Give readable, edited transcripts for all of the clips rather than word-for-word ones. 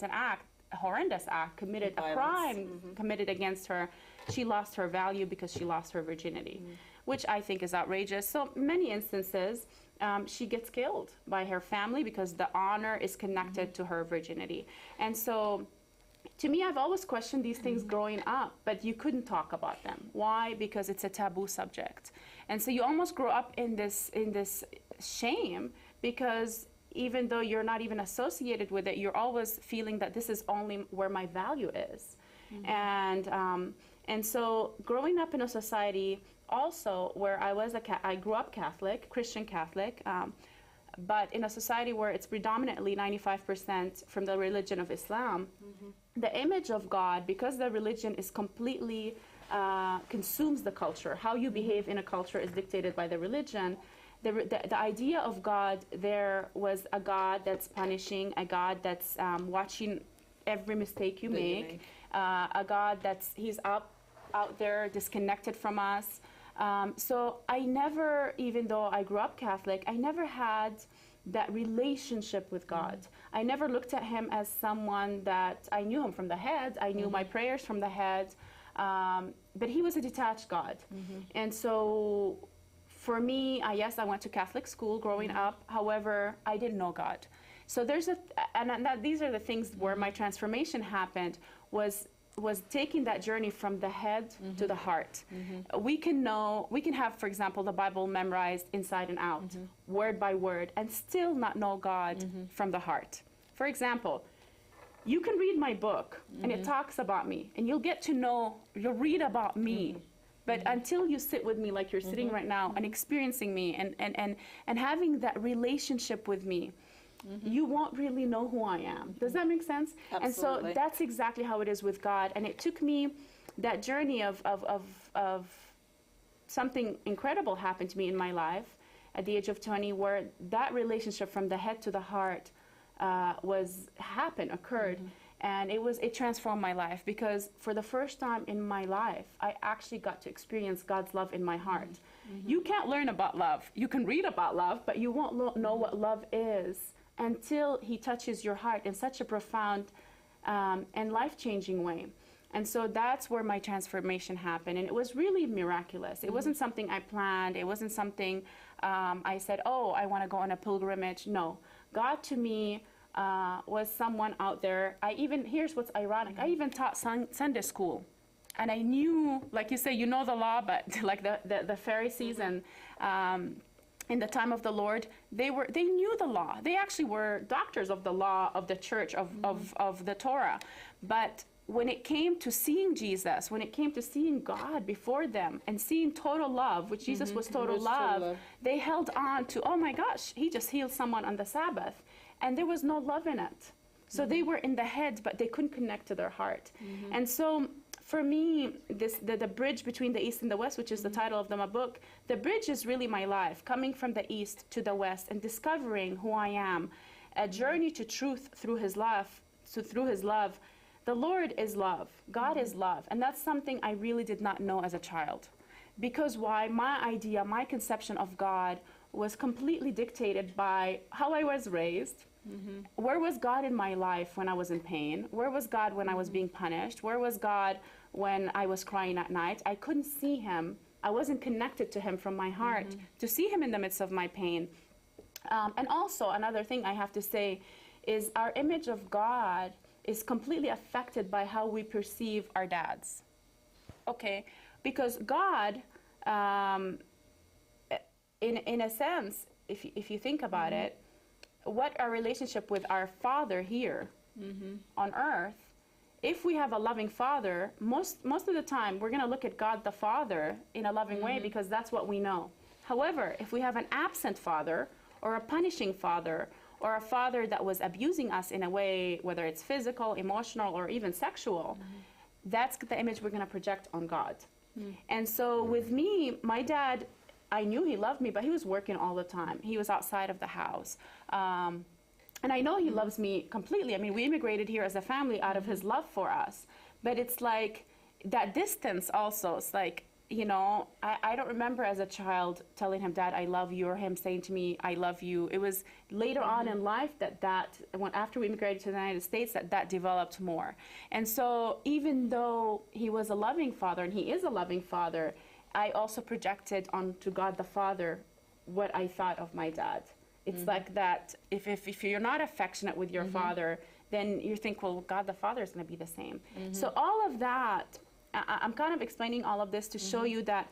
an act, a horrendous act, committed a crime committed against her, she lost her value because she lost her virginity, which I think is outrageous. So many instances, she gets killed by her family because the honor is connected to her virginity. And so to me, I've always questioned these things growing up, but you couldn't talk about them. Why? Because it's a taboo subject. And so you almost grow up in this shame, because even though you're not even associated with it, you're always feeling that this is only where my value is. And so growing up in a society also where I grew up Catholic, Christian Catholic, but in a society where it's predominantly 95% from the religion of Islam, the image of God, because the religion is completely consumes the culture, how you behave in a culture is dictated by the religion. The idea of God there was a God that's punishing, a God that's watching every mistake you make, a God he's out there disconnected from us. So I never, even though I grew up Catholic, I never had that relationship with God. I never looked at him as someone that I knew him from the head. I knew my prayers from the head, but he was a detached God. And so for me, yes, I went to Catholic school growing up. However, I didn't know God. So these are the things where my transformation happened, was taking that journey from the head to the heart. We can have, for example, the Bible memorized inside and out, word by word, and still not know God from the heart. For example, you can read my book and it talks about me, and you'll read about me. But until you sit with me like you're sitting right now and experiencing me and having that relationship with me, you won't really know who I am. Does that make sense? Absolutely. And so that's exactly how it is with God. And it took me that journey of something incredible happened to me in my life at the age of 20, where that relationship from the head to the heart occurred. And it transformed my life, because for the first time in my life, I actually got to experience God's love in my heart. You can't learn about love. You can read about love, but you won't know what love is until he touches your heart in such a profound and life-changing way. And so that's where my transformation happened. And it was really miraculous. It wasn't something I planned. It wasn't something I said, oh, I want to go on a pilgrimage. No. God to me was someone out there. Here's what's ironic. I even taught Sunday school. And I knew, like you say, you know the law, but like the Pharisees and in the time of the Lord, they knew the law. They actually were doctors of the law of the church, of the Torah. But when it came to seeing Jesus, when it came to seeing God before them and seeing total love, which Jesus was total love, they held on to, oh my gosh, he just healed someone on the Sabbath. And there was no love in it. So they were in the head, but they couldn't connect to their heart. And so for me, the bridge between the East and the West, which is the title of my book, the bridge is really my life, coming from the East to the West and discovering who I am, a journey to truth through his love. So through his love, the Lord is love, God is love. And that's something I really did not know as a child. Because why? My idea, my conception of God was completely dictated by how I was raised. Where was God in my life when I was in pain? Where was God when I was being punished? Where was God when I was crying at night? I couldn't see him. I wasn't connected to him from my heart to see him in the midst of my pain. And also another thing I have to say is our image of God is completely affected by how we perceive our dads. Okay? Because God, in a sense, if you think about it, what our relationship with our Father here on earth, if we have a loving Father, most of the time we're going to look at God the Father in a loving way, because that's what we know. However, if we have an absent Father or a punishing Father, or a father that was abusing us in a way, whether it's physical, emotional, or even sexual, that's the image we're going to project on God. And so with me, my dad, I knew he loved me, but he was working all the time. He was outside of the house. And I know he loves me completely. I mean, we immigrated here as a family out of his love for us. But it's like that distance also. It's like you know, I don't remember as a child telling him, Dad, I love you, or him saying to me, I love you. It was later on in life after we immigrated to the United States, that developed more. And so even though he was a loving father, and he is a loving father, I also projected onto God the Father what I thought of my dad. It's like that, if you're not affectionate with your father, then you think, well, God the Father is going to be the same. So all of that, I'm kind of explaining all of this to show you that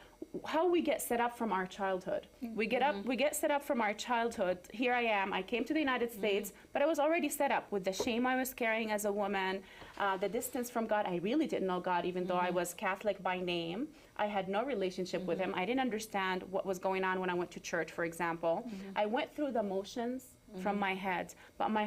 how we get set up from our childhood. We get set up from our childhood. Here I am. I came to the United States, but I was already set up with the shame I was carrying as a woman, the distance from God. I really didn't know God, even though I was Catholic by name. I had no relationship with him. I didn't understand what was going on when I went to church, for example. I went through the motions from my head, but my